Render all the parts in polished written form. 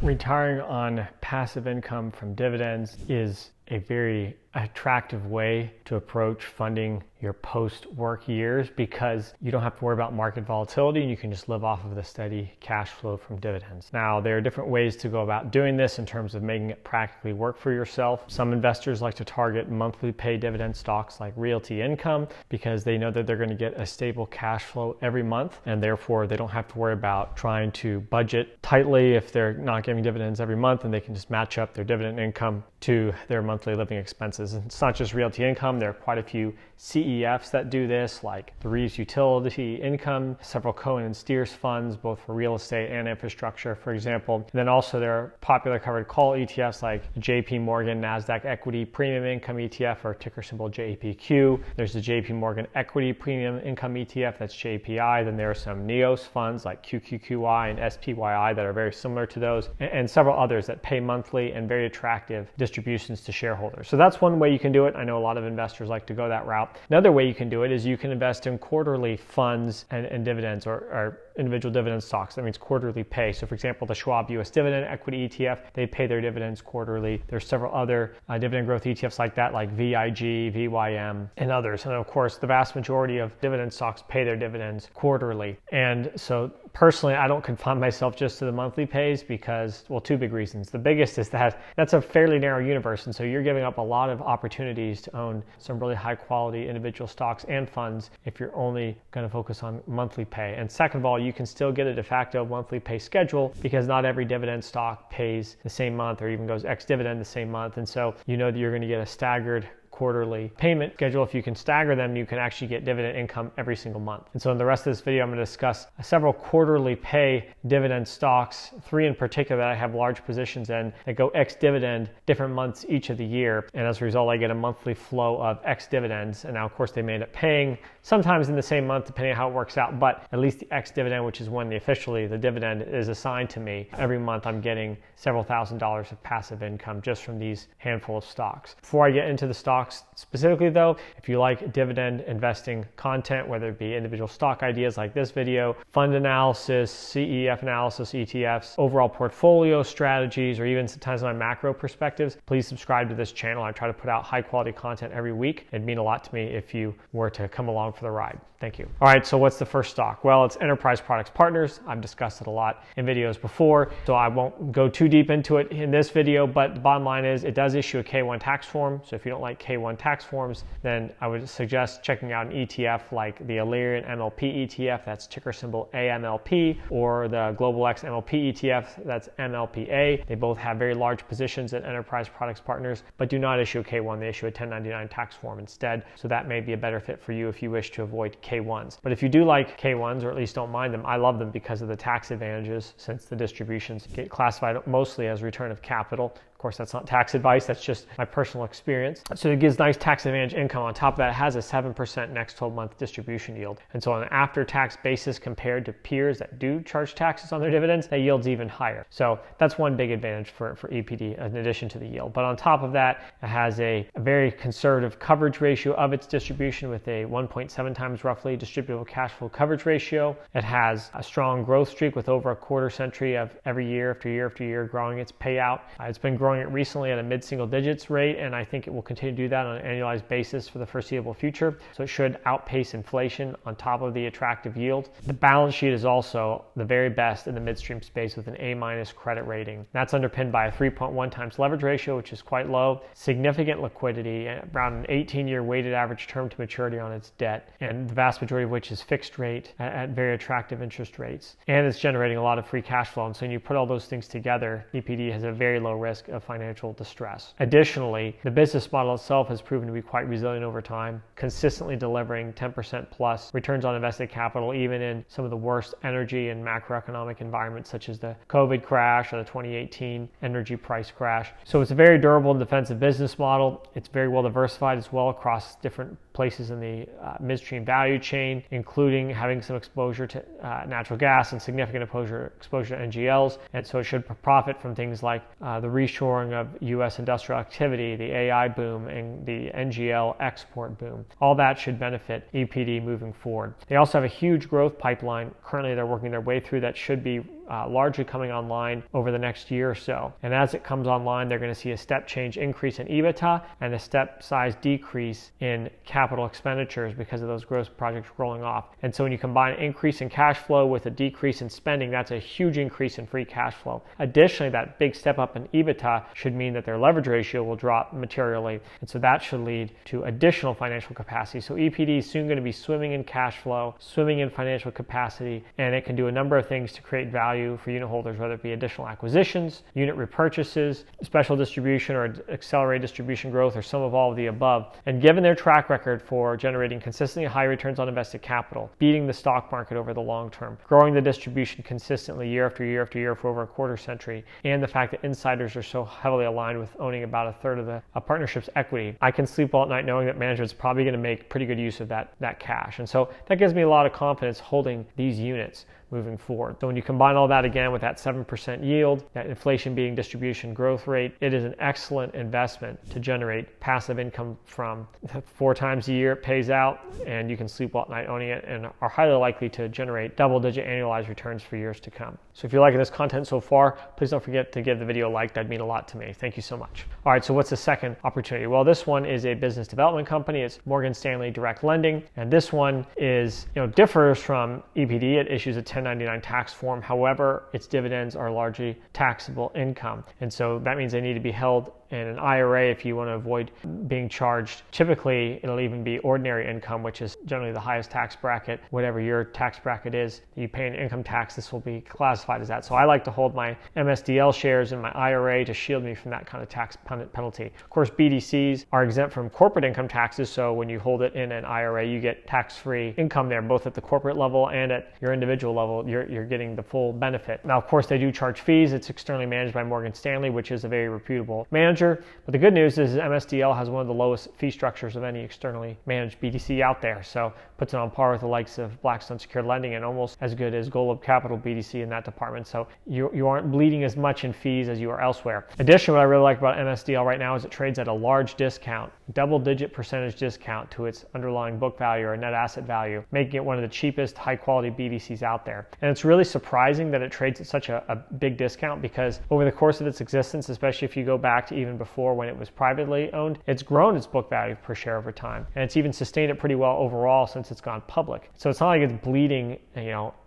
Retiring on passive income from dividends is a very attractive way to approach funding your post-work years because you don't have to worry about market volatility and you can just live off of the steady cash flow from dividends. Now, there are different ways to go about doing this in terms of making it practically work for yourself. Some investors like to target monthly pay dividend stocks like Realty Income because they know that they're going to get a stable cash flow every month and therefore they don't have to worry about trying to budget tightly if they're not getting dividends every month, and they can just match up their dividend income to their monthly living expenses. And it's not just Realty Income, there are quite a few CEFs that do this, like the Reeves Utility Income, several Cohen and Steers funds, both for real estate and infrastructure, for example. And then also there are popular covered call ETFs like JP Morgan Nasdaq Equity Premium Income ETF, or ticker symbol JPQ. There's the JP Morgan Equity Premium Income ETF, that's JPI. Then there are some NEOS funds like QQQI and SPYI that are very similar to those, and several others that pay monthly and very attractive distributions to shareholders. So that's one way you can do it. I know a lot of investors like to go that route. Another way you can do it is you can invest in quarterly funds and dividends, or individual dividend stocks. That means quarterly pay. So for example, the Schwab US Dividend Equity ETF, they pay their dividends quarterly. There's several other dividend growth ETFs like that, like VIG, VYM, and others. And of course, the vast majority of dividend stocks pay their dividends quarterly. And so personally, I don't confine myself just to the monthly pays because, well, two big reasons. The biggest is that that's a fairly narrow universe. And so you're giving up a lot of opportunities to own some really high quality individual stocks and funds if you're only going to focus on monthly pay. And second of all, you can still get a de facto monthly pay schedule because not every dividend stock pays the same month or even goes ex-dividend the same month. And so you know that you're going to get a staggered quarterly payment schedule. If you can stagger them, you can actually get dividend income every single month. And so in the rest of this video, I'm going to discuss several quarterly pay dividend stocks, three in particular that I have large positions in that go ex-dividend different months each of the year. And as a result, I get a monthly flow of ex-dividends. And now, of course, they may end up paying sometimes in the same month, depending on how it works out. But at least the ex-dividend, which is when the dividend is assigned to me, every month I'm getting several $1,000s of passive income just from these handful of stocks. Before I get into the stocks specifically though, if you like dividend investing content, whether it be individual stock ideas like this video, fund analysis, CEF analysis, ETFs, overall portfolio strategies, or even sometimes my macro perspectives, please subscribe to this channel. I try to put out high quality content every week. It'd mean a lot to me if you were to come along for the ride. Thank you. All right, so what's the first stock? Well, it's Enterprise Products Partners. I've discussed it a lot in videos before, so I won't go too deep into it in this video, but the bottom line is it does issue a K1 tax form. So if you don't like K1 tax forms, then I would suggest checking out an ETF like the Illyrian MLP ETF, that's ticker symbol AMLP, or the Global X MLP ETF, that's MLPA. They both have very large positions at Enterprise Products Partners, but do not issue a K1. They issue a 1099 tax form instead. So that may be a better fit for you if you wish to avoid K1s. But if you do like K1s, or at least don't mind them, I love them because of the tax advantages, since the distributions get classified mostly as return of capital. Of course, that's not tax advice, that's just my personal experience. So it gives nice tax advantage income. On top of that, it has a 7% next 12-month distribution yield. And so on an after-tax basis compared to peers that do charge taxes on their dividends, that yield's even higher. So that's one big advantage for EPD in addition to the yield. But on top of that, it has a very conservative coverage ratio of its distribution with a 1.7 times roughly distributable cash flow coverage ratio. It has a strong growth streak with over a quarter century of every year after year after year growing its payout. It's been growing it recently at a mid-single digits rate, and I think it will continue to do that on an annualized basis for the foreseeable future. So it should outpace inflation on top of the attractive yield. The balance sheet is also the very best in the midstream space with an A- credit rating. That's underpinned by a 3.1 times leverage ratio, which is quite low, significant liquidity, around an 18-year weighted average term to maturity on its debt, and the vast majority of which is fixed rate at very attractive interest rates. And it's generating a lot of free cash flow. And so when you put all those things together, EPD has a very low risk of financial distress. Additionally, the business model itself has proven to be quite resilient over time, consistently delivering 10% plus returns on invested capital, even in some of the worst energy and macroeconomic environments, such as the COVID crash or the 2018 energy price crash. So it's a very durable and defensive business model. It's very well diversified as well across different places in the midstream value chain, including having some exposure to natural gas and significant exposure to NGLs. And so it should profit from things like the reshoring of U.S. industrial activity, the AI boom, and the NGL export boom. All that should benefit EPD moving forward. They also have a huge growth pipeline. Currently, they're working their way through that should be largely coming online over the next year or so. And as it comes online, they're going to see a step change increase in EBITDA and a step size decrease in capital expenditures because of those growth projects rolling off. And so when you combine an increase in cash flow with a decrease in spending, that's a huge increase in free cash flow. Additionally, that big step up in EBITDA should mean that their leverage ratio will drop materially. And so that should lead to additional financial capacity. So EPD is soon going to be swimming in cash flow, swimming in financial capacity, and it can do a number of things to create value for unit holders, whether it be additional acquisitions, unit repurchases, special distribution, or accelerated distribution growth, or some of all of the above. And given their track record for generating consistently high returns on invested capital, beating the stock market over the long term, growing the distribution consistently year after year after year for over a quarter century, and the fact that insiders are so heavily aligned with owning about a third of the partnership's equity, I can sleep well at night knowing that management's probably going to make pretty good use of that cash. And so that gives me a lot of confidence holding these units moving forward. So when you combine all that again with that 7% yield, that inflation beating distribution growth rate, it is an excellent investment to generate passive income from. 4 times a year it pays out, and you can sleep well at night owning it, and are highly likely to generate double-digit annualized returns for years to come. So if you're liking this content so far, please don't forget to give the video a like. That'd mean a lot to me. Thank you so much. All right, so what's the second opportunity? Well, this one is a business development company. It's Morgan Stanley Direct Lending, and this one is, differs from EPD. It issues a 1099 tax form. However, its dividends are largely taxable income, and so that means they need to be held in an IRA if you want to avoid being charged. Typically, it'll even be ordinary income, which is generally the highest tax bracket. Whatever your tax bracket is, you pay an income tax, this will be classified as that. So I like to hold my MSDL shares in my IRA to shield me from that kind of tax penalty. Of course, BDCs are exempt from corporate income taxes, so when you hold it in an IRA, you get tax-free income there, both at the corporate level and at your individual level. You're getting the full benefit. Now, of course, they do charge fees. It's externally managed by Morgan Stanley, which is a very reputable manager. But the good news is MSDL has one of the lowest fee structures of any externally managed BDC out there. So puts it on par with the likes of Blackstone Secured Lending and almost as good as Golub Capital BDC in that department. So you aren't bleeding as much in fees as you are elsewhere. Additionally, what I really like about MSDL right now is it trades at a large discount, double-digit percentage discount to its underlying book value or net asset value, making it one of the cheapest high-quality BDCs out there. And it's really surprising that it trades at such a big discount, because over the course of its existence, especially if you go back to even before when it was privately owned, it's grown its book value per share over time. And it's even sustained it pretty well overall since it's gone public. So it's not like it's bleeding,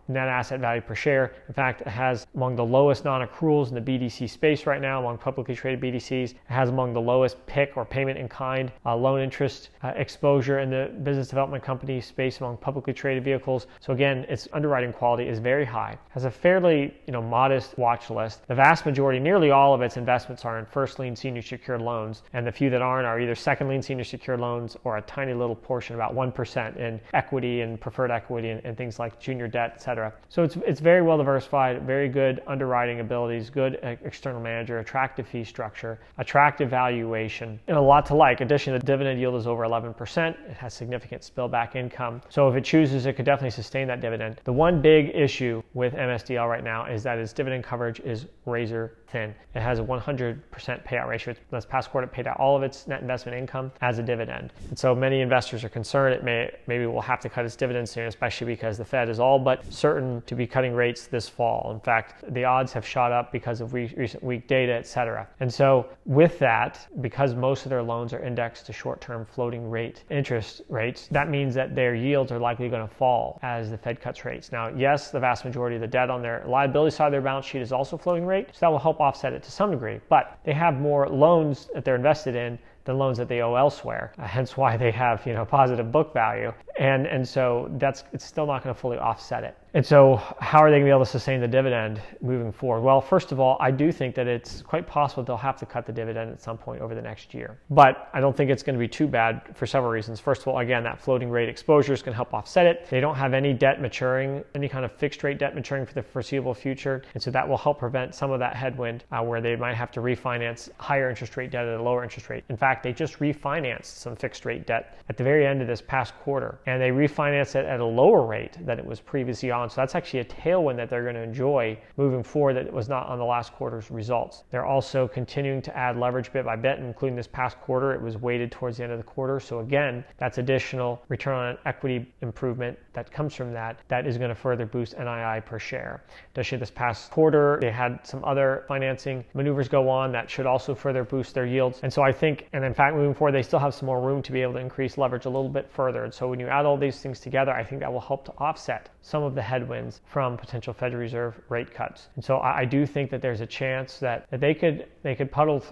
net asset value per share. In fact, it has among the lowest non-accruals in the BDC space right now among publicly traded BDCs. It has among the lowest PIK or payment in kind loan interest exposure in the business development company space among publicly traded vehicles. So again, its underwriting quality is very high. Has a fairly modest watch list. The vast majority, nearly all of its investments are in first lien senior secured loans, and the few that aren't are either second lien senior secured loans or a tiny little portion, about 1%, in equity and preferred equity and things like junior debt, etc. So it's very well diversified, very good underwriting abilities, good external manager, attractive fee structure, attractive valuation, and a lot to like. Additionally, the dividend yield is over 11%. It has significant spillback income. So if it chooses, it could definitely sustain that dividend. The one big issue with MSDL right now is that its dividend coverage is razor thin. It has a 100% payout ratio. This past quarter, it paid out all of its net investment income as a dividend. And so many investors are concerned maybe we'll have to cut its dividend soon, especially because the Fed is all but certain to be cutting rates this fall. In fact, the odds have shot up because of recent weak data, etc. And so with that, because most of their loans are indexed to short-term floating rate interest rates, that means that their yields are likely going to fall as the Fed cuts rates. Now, yes, the vast majority of the debt on their liability side of their balance sheet is also floating rate, so that will help offset it to some degree. But they have more loans that they're invested in than loans that they owe elsewhere, hence why they have positive book value, and so it's still not going to fully offset it. And so how are they going to be able to sustain the dividend moving forward? Well, first of all, I do think that it's quite possible they'll have to cut the dividend at some point over the next year. But I don't think it's going to be too bad for several reasons. First of all, again, that floating rate exposure is going to help offset it. They don't have any debt maturing, any kind of fixed rate debt maturing for the foreseeable future. And so that will help prevent some of that headwind where they might have to refinance higher interest rate debt at a lower interest rate. In fact, they just refinanced some fixed rate debt at the very end of this past quarter, and they refinanced it at a lower rate than it was previously on on. So that's actually a tailwind that they're going to enjoy moving forward that was not on the last quarter's results. They're also continuing to add leverage bit by bit, including this past quarter. It was weighted towards the end of the quarter. So again, that's additional return on equity improvement that comes from that is going to further boost NII per share. Additionally, this past quarter, they had some other financing maneuvers go on that should also further boost their yields. And so I think, and in fact, moving forward, they still have some more room to be able to increase leverage a little bit further. And so when you add all these things together, I think that will help to offset some of the headwinds from potential Federal Reserve rate cuts. And so I do think that there's a chance that they could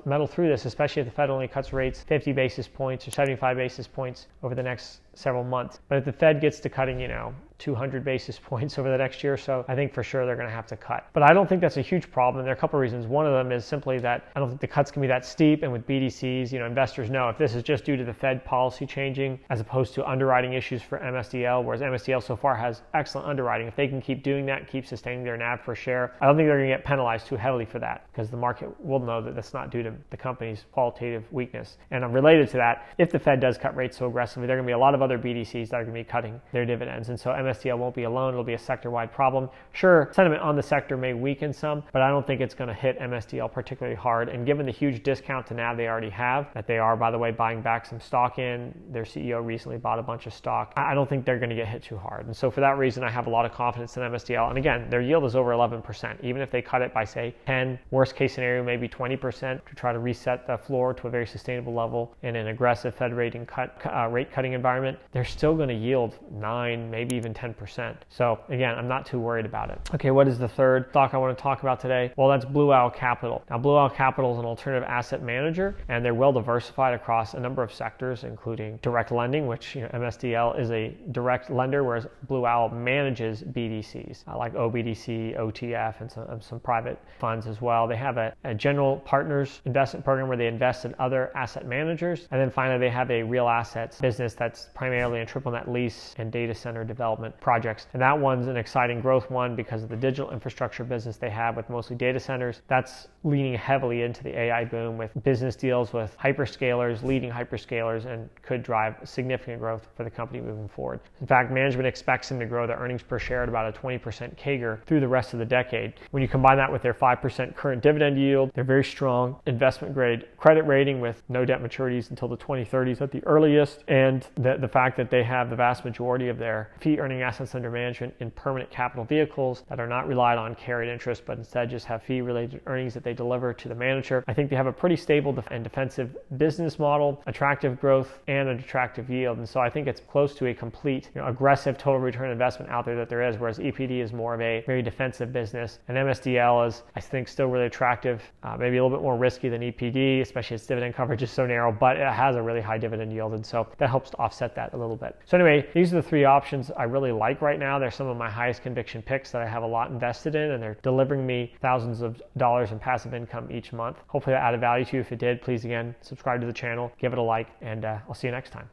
meddle through this, especially if the Fed only cuts rates 50 basis points or 75 basis points over the next several months. But if the Fed gets to cutting, 200 basis points over the next year or so, I think for sure they're going to have to cut. But I don't think that's a huge problem. And there are a couple of reasons. One of them is simply that I don't think the cuts can be that steep. And with BDCs, investors know if this is just due to the Fed policy changing as opposed to underwriting issues for MSDL, whereas MSDL so far has excellent underwriting. If they can keep doing that, keep sustaining their NAV per share, I don't think they're going to get penalized too heavily for that because the market will know that that's not due to the company's qualitative weakness. And related to that, if the Fed does cut rates so aggressively, there are going to be a lot of other BDCs that are going to be cutting their dividends. And so MSDL won't be alone. It'll be a sector-wide problem. Sure, sentiment on the sector may weaken some, but I don't think it's going to hit MSDL particularly hard. And given the huge discount to NAV they already have, that they are, by the way, buying back some stock in, their CEO recently bought a bunch of stock, I don't think they're going to get hit too hard. And so for that reason, I have a lot of confidence in MSDL. And again, their yield is over 11%. Even if they cut it by, say, 10, worst case scenario, maybe 20% to try to reset the floor to a very sustainable level in an aggressive Fed rate cutting environment, they're still going to yield 9, maybe even 10%. So again, I'm not too worried about it. Okay, what is the third stock I want to talk about today? Well, that's Blue Owl Capital. Now, Blue Owl Capital is an alternative asset manager, and they're well diversified across a number of sectors, including direct lending, which MSDL is a direct lender, whereas Blue Owl manages BDCs like OBDC, OTF, and some private funds as well. They have a general partners investment program where they invest in other asset managers, and then finally they have a real assets business that's primarily in triple net lease and data center development projects. And that one's an exciting growth one because of the digital infrastructure business they have with mostly data centers. That's leaning heavily into the AI boom with business deals with hyperscalers, leading hyperscalers, and could drive significant growth for the company moving forward. In fact, management expects them to grow their earnings per share at about a 20% CAGR through the rest of the decade. When you combine that with their 5% current dividend yield, their very strong investment grade credit rating with no debt maturities until the 2030s at the earliest, and the fact that they have the vast majority of their fee earning assets under management in permanent capital vehicles that are not relied on carried interest, but instead just have fee related earnings that they deliver to the manager. I think they have a pretty stable and defensive business model, attractive growth, and an attractive yield. And so I think it's close to a complete aggressive total return investment out there that there is, whereas EPD is more of a very defensive business. And MSDL is, I think, still really attractive, maybe a little bit more risky than EPD, especially its dividend coverage is so narrow, but it has a really high dividend yield. And so that helps to offset that a little bit. So anyway, these are the three options I really like right now. They're some of my highest conviction picks that I have a lot invested in, and they're delivering me thousands of dollars in passive income each month. Hopefully that added value to you. If it did, please again, subscribe to the channel, give it a like, and I'll see you next time.